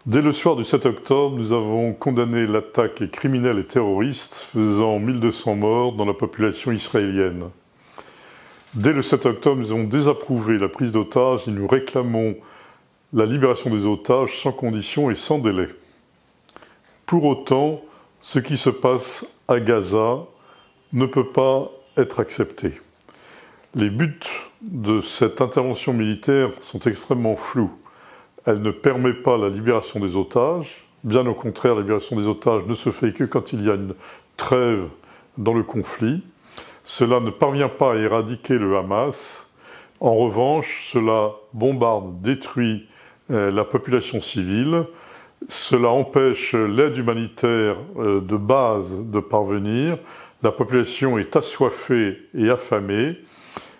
Dès le soir du 7 octobre, nous avons condamné l'attaque criminelle et terroriste faisant 1200 morts dans la population israélienne. Dès le 7 octobre, nous avons désapprouvé la prise d'otages et nous réclamons la libération des otages sans condition et sans délai. Pour autant, ce qui se passe à Gaza ne peut pas être accepté. Les buts de cette intervention militaire sont extrêmement flous. Elle ne permet pas la libération des otages. Bien au contraire, la libération des otages ne se fait que quand il y a une trêve dans le conflit. Cela ne parvient pas à éradiquer le Hamas. En revanche, cela bombarde, détruit la population civile. Cela empêche l'aide humanitaire de base de parvenir. La population est assoiffée et affamée.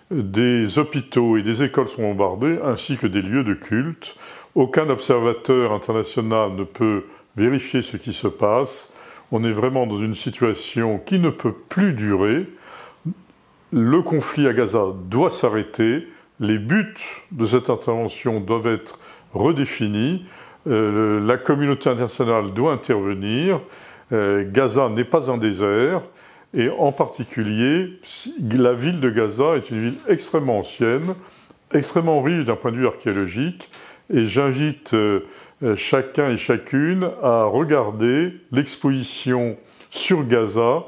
Des hôpitaux et des écoles sont bombardés, ainsi que des lieux de culte. Aucun observateur international ne peut vérifier ce qui se passe. On est vraiment dans une situation qui ne peut plus durer. Le conflit à Gaza doit s'arrêter. Les buts de cette intervention doivent être redéfinis. La communauté internationale doit intervenir. Gaza n'est pas un désert. Et en particulier, la ville de Gaza est une ville extrêmement ancienne, extrêmement riche d'un point de vue archéologique. Et j'invite chacun et chacune à regarder l'exposition sur Gaza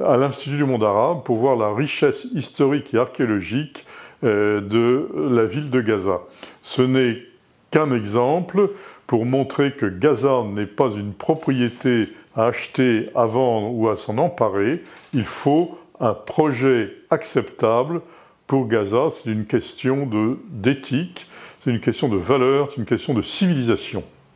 à l'Institut du monde arabe pour voir la richesse historique et archéologique de la ville de Gaza. Ce n'est qu'un exemple pour montrer que Gaza n'est pas une propriété à acheter, à vendre ou à s'en emparer. Il faut un projet acceptable pour Gaza. C'est une question d'éthique, c'est une question de valeur, c'est une question de civilisation.